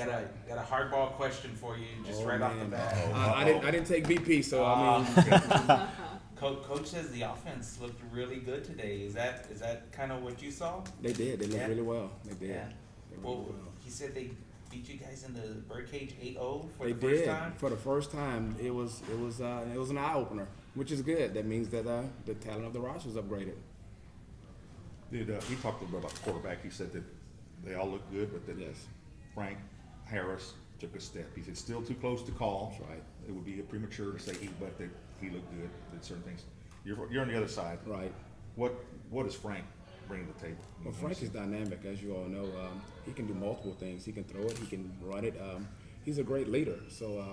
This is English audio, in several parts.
I got a hardball question for you, just off the bat. I didn't take BP, so I mean. Coach says the offense looked really good today. Is that kind of what you saw? They did. They looked really well. They did. Yeah. Well, he said they beat you guys in the birdcage 8-0 for the first time. For the first time, it was an eye opener, which is good. That means that the talent of the roster is upgraded. He talked a little bit about the quarterback. He said that they all look good, but that Frank Harris took a step. He said still too close to call. That's right. It would be premature to say but that he looked good. Did certain things. You're on the other side. Right. What does Frank bring to the table? Well, Frank is dynamic, as you all know. He can do multiple things. He can throw it. He can run it. He's a great leader. So,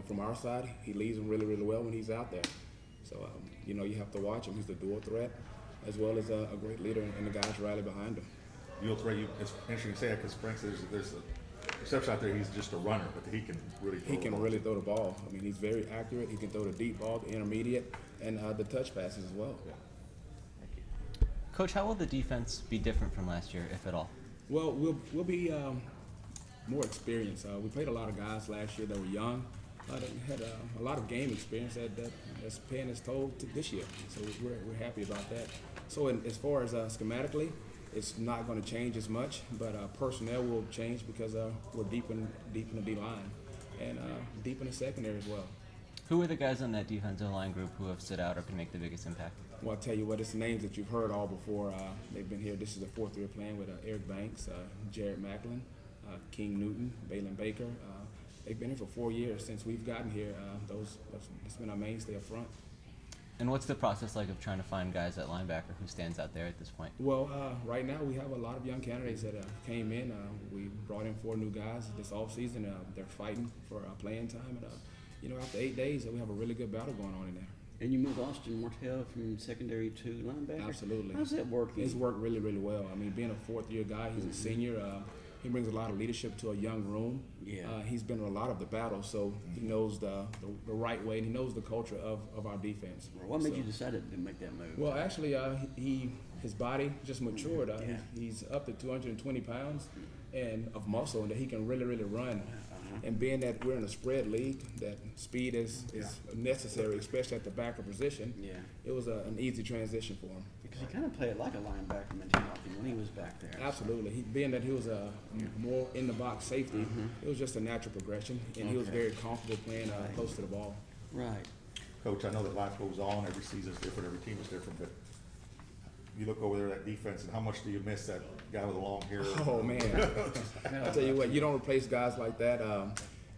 from our side, he leads them really, really well when he's out there. So, you have to watch him. He's the dual threat, as well as a great leader, and the guys rally behind him. Dual threat. It's interesting to say that because Frank says there's a perception out there he's just a runner, but he can really throw the ball. I mean, he's very accurate. He can throw the deep ball, the intermediate, and the touch passes as well. Yeah. Coach, how will the defense be different from last year, if at all? Well, we'll be more experienced. We played a lot of guys last year that were young, that had a lot of game experience that's paying its toll this year. So we're happy about that. So as far as schematically, it's not going to change as much, but personnel will change because we're deep in the D line and deep in the secondary as well. Who are the guys on that defensive line group who have stood out or can make the biggest impact? Well, I'll tell you what, it's names that you've heard all before. They've been here. This is the fourth year playing with Eric Banks, Jared Macklin, King Newton, Balin Baker. They've been here for 4 years since we've gotten here. It's been our mainstay up front. And what's the process like of trying to find guys at linebacker who stands out there at this point? Well, right now we have a lot of young candidates that came in. We brought in 4 new guys this offseason. They're fighting for playing time. And, after 8 days, we have a really good battle going on in there. And you moved Austin Martell from secondary to linebacker? Absolutely. How's that working? It's worked really, really well. I mean, being a fourth-year guy, he's a senior. He brings a lot of leadership to a young room. Yeah. He's been in a lot of the battles, so he knows the right way, and he knows the culture of our defense. Well, what made you decide to make that move? Well, actually, his body just matured. He's up to 220 pounds and of muscle, and that he can really, really run. And being that we're in a spread league, that speed is necessary, especially at the backer position. Yeah. It was an easy transition for him. Because he kind of played like a linebacker mentality when he was back there. Absolutely. Being that he was a more in the box safety, it was just a natural progression, and he was very comfortable playing close to the ball. Right. Coach, I know that life goes on. Every season's different. Every team is different. But you look over there at that defense, and how much do you miss that guy with the long hair? Oh man! I'll tell you what. You don't replace guys like that.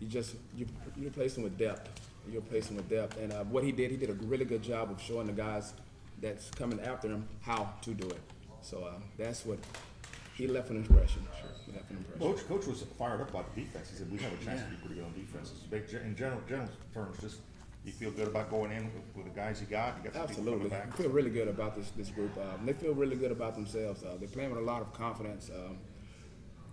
You replace them with depth. You replace them with depth. And what he did a really good job of showing the guys that's coming after him how to do it. So that's what he left an impression. Sure. He left an impression. Coach was fired up about the defense. He said we have a chance to be pretty good on defense. In general terms, just you feel good about going in with the guys you got. You got absolutely. I feel really good about this group. They feel really good about themselves. They're playing with a lot of confidence.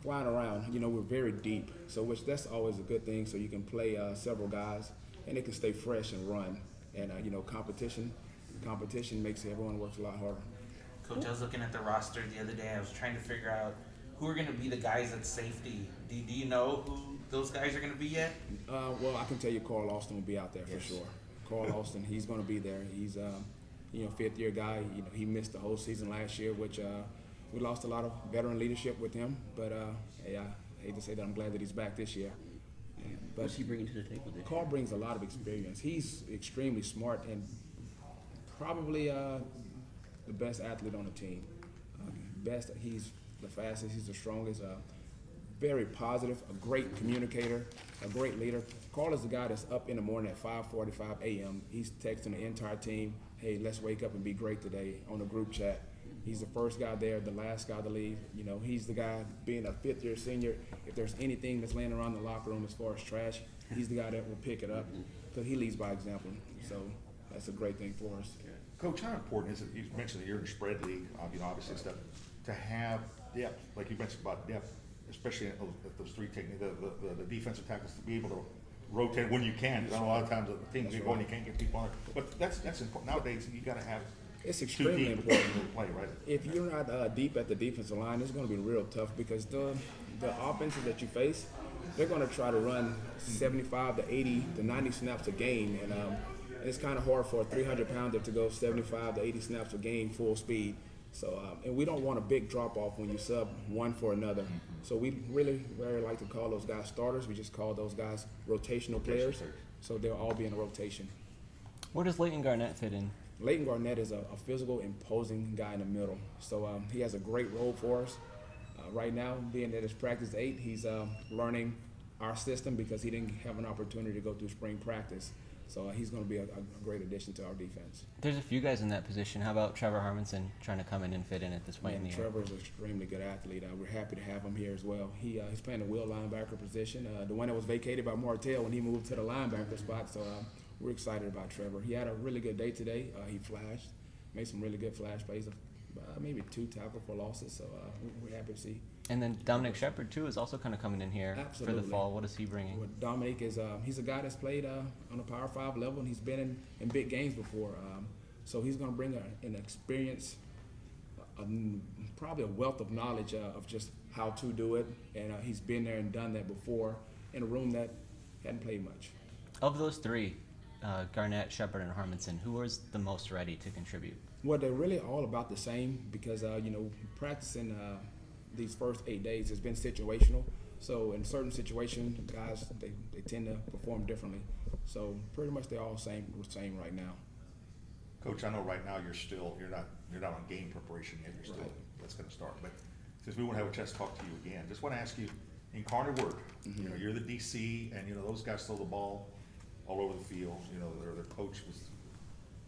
Flying around, we're very deep, so that's always a good thing. So you can play several guys, and they can stay fresh and run. And competition makes everyone works a lot harder. Coach, I was looking at the roster the other day. I was trying to figure out who are going to be the guys at safety. Do you know who those guys are going to be yet? Well, I can tell you Carl Austin will be out there for sure. Carl Austin, he's going to be there. He's fifth-year guy. He missed the whole season last year, which we lost a lot of veteran leadership with him. But I hate to say that I'm glad that he's back this year. But what's he bringing to the table? Carl brings a lot of experience. He's extremely smart and probably the best athlete on the team. He's the fastest. He's the strongest. Very positive. A great communicator. A great leader. Carl is the guy that's up in the morning at 5:45 a.m. He's texting the entire team, "Hey, let's wake up and be great today," on the group chat. He's the first guy there, the last guy to leave. He's the guy, being a fifth-year senior, if there's anything that's laying around the locker room as far as trash, he's the guy that will pick it up because he leads by example. So that's a great thing for us. Coach, how important is it, you mentioned that you're in a spread league, obviously stuff, to have depth, like you mentioned about depth, especially at those three techniques, the defensive tackles, to be able to rotate when you can. A lot of times the teams get going, you can't get people on it. But that's important. Nowadays, you got to have it's extremely important to play, right? If you're not deep at the defensive line, it's going to be real tough because the offenses that you face, they're going to try to run 75 to 80 to 90 snaps a game, and it's kind of hard for a 300-pounder to go 75 to 80 snaps a game full speed. So, and we don't want a big drop-off when you sub one for another. So we really very like to call those guys starters. We just call those guys rotational players. So they'll all be in a rotation. Where does Leighton Garnett fit in? Leighton Garnett is a physical, imposing guy in the middle. So he has a great role for us. Right now, being at his practice 8, he's learning our system because he didn't have an opportunity to go through spring practice. So he's going to be a great addition to our defense. There's a few guys in that position. How about Trevor Hartman trying to come in and fit in at this point in the year? Trevor is an extremely good athlete. We're happy to have him here as well. He's playing the wheel linebacker position, the one that was vacated by Martell when he moved to the linebacker spot. So we're excited about Trevor. He had a really good day today. He flashed, made some really good flash plays, maybe 2 tackle for losses. So we're happy to see. And then Dominic Shepard, too, is also kind of coming in here for the fall. What is he bringing? Well, Dominic is he's a guy that's played on a Power 5 level, and he's been in big games before. So he's going to bring an experience, probably a wealth of knowledge of just how to do it. And he's been there and done that before in a room that hadn't played much. Of those 3, Garnett, Shepard, and Harmonson, who was the most ready to contribute? Well, they're really all about the same because, practicing these first 8 days has been situational. So in certain situations, guys, they tend to perform differently. So pretty much they're all the same right now. Coach, I know right now you're not on game preparation yet. You're still, that's going to start. But since we won't have a chance to talk to you again, just want to ask you, in Carter Word, you're the DC, and those guys throw the ball all over the field. Their coach was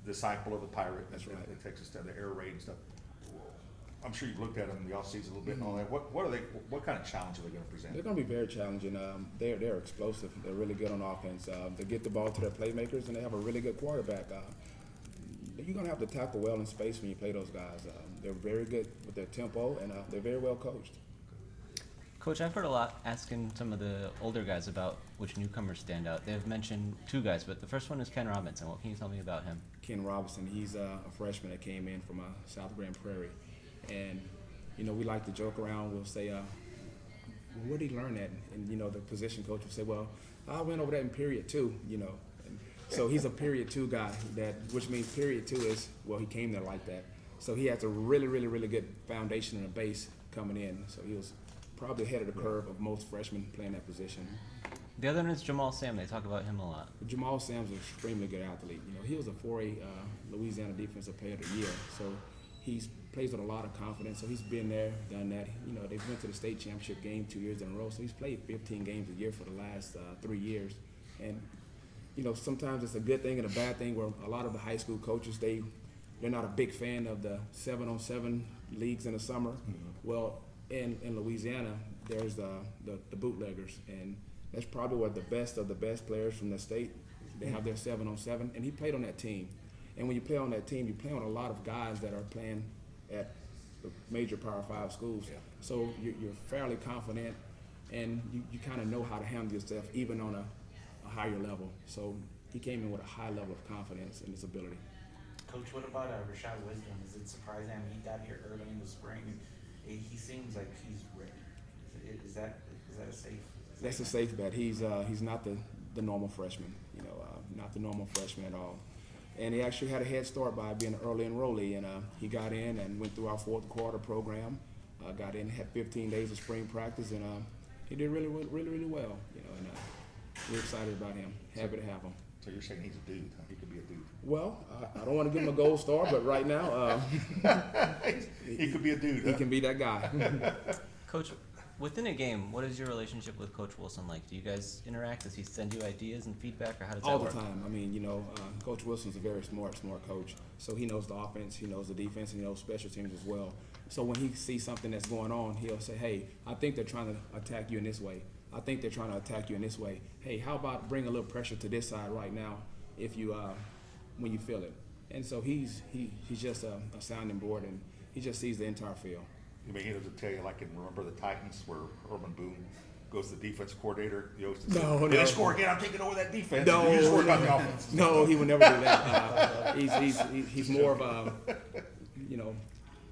disciple of the Pirate. That's right. That takes us to the air raid and stuff. I'm sure you've looked at them in the offseason a little bit and all that. What kind of challenge are they going to present? They're going to be very challenging. They're explosive. They're really good on offense. They get the ball to their playmakers, and they have a really good quarterback. You're going to have to tackle well in space when you play those guys. They're very good with their tempo, and they're very well coached. Coach, I've heard a lot asking some of the older guys about which newcomers stand out. They've mentioned 2 guys, but the first one is Ken Robinson. What can you tell me about him? Ken Robinson, he's a freshman that came in from South Grand Prairie. And, we like to joke around. We'll say, where did he learn that? And, the position coach will say, well, I went over that in period 2, And so he's a period 2 guy, which means period 2 is, well, he came there like that. So he has a really, really, really good foundation and a base coming in. So he was probably ahead of the curve of most freshmen playing that position. The other one is Jamal Sam. They talk about him a lot. Jamal Sam's an extremely good athlete. He was a 4A Louisiana Defensive Player of the Year. So he's plays with a lot of confidence. So he's been there, done that. They went to the state championship game 2 years in a row. So he's played 15 games a year for the last 3 years. And sometimes it's a good thing and a bad thing where a lot of the high school coaches they're not a big fan of the 7-on-7 leagues in the summer. Well, in Louisiana, there's the bootleggers, and that's probably where the best of the best players from the state, they have their 7-on-7, and he played on that team. And when you play on that team, you play on a lot of guys that are playing at the major Power 5 schools. Yeah. So you're fairly confident, and you kind of know how to handle yourself even on a higher level. So he came in with a high level of confidence in his ability. Coach, what about Rashad Wisdom? Is it surprising? He got here early in the spring, and he seems like he's ready. Is that a safe? That's a safe bet. He's not the normal freshman. Not the normal freshman at all. And he actually had a head start by being an early enrollee, and he got in and went through our 4th quarter program. Got in, had 15 days of spring practice, and he did really, really, really well. And we're excited about him. Happy to have him. So you're saying he's a dude? Huh? He could be a dude. Well, I don't want to give him a gold star, but right now he could be a dude. He can be that guy. Coach, within a game, what is your relationship with Coach Wilson like? Do you guys interact? Does he send you ideas and feedback, or how does that work? All the time. I mean, Coach Wilson's a very smart coach. So he knows the offense, he knows the defense, and he knows special teams as well. So when he sees something that's going on, he'll say, hey, I think they're trying to attack you in this way. I think they're trying to attack you in this way. Hey, how about bring a little pressure to this side right now if you when you feel it? And so he's just a sounding board, and he just sees the entire field. You mean he doesn't tell you, like in Remember the Titans, where Herman Boone goes to the defense coordinator? No. They score again. I'm taking over that defense. No, you just work on the offense. No, he would never do that. He's more of a,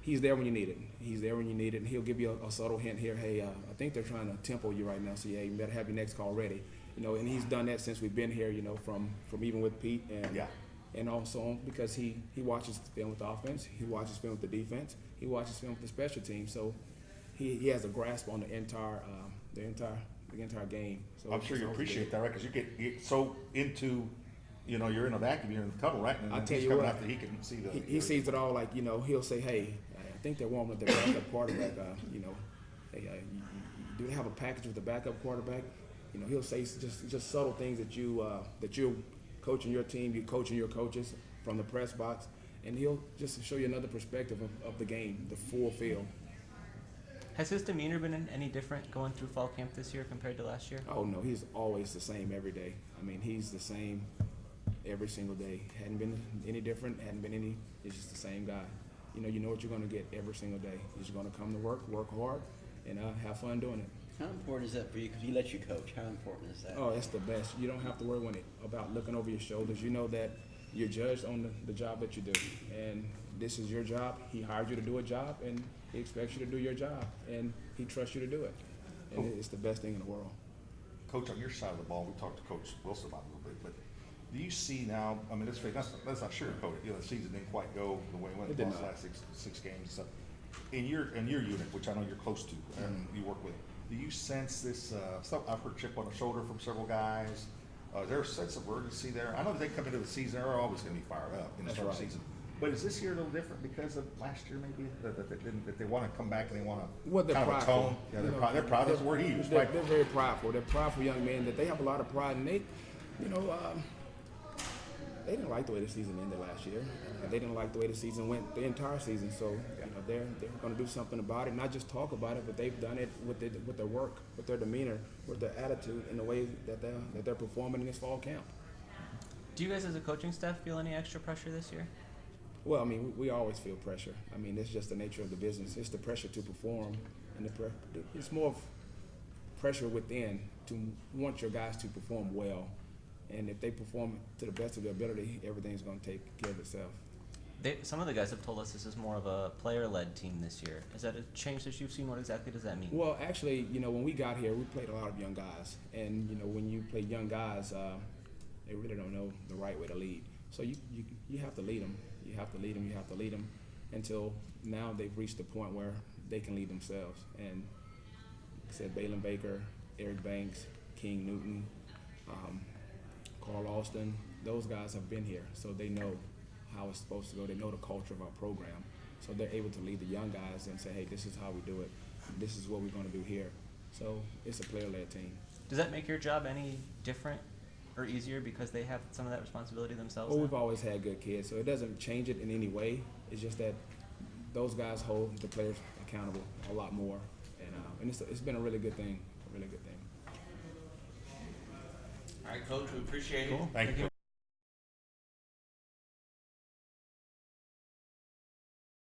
he's there when you need it. He's there when you need it, and he'll give you a subtle hint here. Hey, I think they're trying to tempo you right now, so yeah, you better have your next call ready. You know, and he's done that since we've been here. You know, from even with Pete and Yeah. and also because he watches film with the offense, he watches film with the defense, he watches film with the special team. So he has a grasp on the entire game. So I'm sure you appreciate that, right? Because you get so into, you know, you're in a vacuum, you're in the tunnel, right? And I'll then tell he's you coming what, after he can see the. he sees it all. Like, you know, he'll say, hey, I think they're warming up their backup quarterback. You know, hey, do they have a package with the backup quarterback? You know, he'll say just subtle things that you're coaching your team, you're coaching your coaches from the press box, and he'll just show you another perspective of the game, the full field. Has his demeanor been any different going through fall camp this year compared to last year? Oh no, he's always the same every day. I mean, he's the same every single day. Hadn't been any different. Hadn't been any. It's just the same guy. You know what you're going to get every single day. He's going to come to work hard, and have fun doing it. How important is that for you? Because he lets you coach. How important is that? Oh, it's the best. You don't have to worry about looking over your shoulders. You know that you're judged on the job that you do, and this is your job. He hired you to do a job, and he expects you to do your job, and he trusts you to do it. And it's the best thing in the world. Coach, on your side of the ball, we talked to Coach Wilson about it a little bit, but do you see now? I mean, let's not sugarcoat it. You know, the season didn't quite go the way it went. It did Lost the not. last six games and stuff. In your unit, which I know you're close to and you work with, do you sense this stuff? I've heard chip on the shoulder from several guys. Is there a sense of urgency there? I know that they come into the season; they're always going to be fired up in the That's start of the right. season. But is this year a little different because of last year, maybe that they want to come back and they want to Well, they're kind of a prideful. tone? Yeah, You they're know, proud. They're proud. That's the word he used. They're Right? very prideful. They're prideful young men that they have a lot of pride, and they didn't like the way the season ended last year. They didn't like the way the season went the entire season. So you know they're going to do something about it. Not just talk about it, but they've done it with their work, with their demeanor, with their attitude, in the way that they're performing in this fall camp. Do you guys as a coaching staff feel any extra pressure this year? Well, I mean, we always feel pressure. I mean, it's just the nature of the business. It's the pressure to perform, and it's more of pressure within to want your guys to perform well. And if they perform to the best of their ability, everything's going to take care of itself. Some of the guys have told us this is more of a player-led team this year. Is that a change that you've seen? What exactly does that mean? Well, actually, you know, when we got here, we played a lot of young guys. And, you know, when you play young guys, they really don't know the right way to lead. So you have to lead them. You have to lead them. You have to lead them until now they've reached the point where they can lead themselves. And like I said, Balin Baker, Eric Banks, King Newton, Carl Austin, those guys have been here, so they know how it's supposed to go. They know the culture of our program. So they're able to lead the young guys and say, hey, this is how we do it. This is what we're going to do here. So it's a player-led team. Does that make your job any different or easier because they have some of that responsibility themselves? Well, now? we've always had good kids, so it doesn't change it in any way. It's just that those guys hold the players accountable a lot more, and it's been a really good thing, a really good thing. All right, Coach, we appreciate it. Cool. Thank you.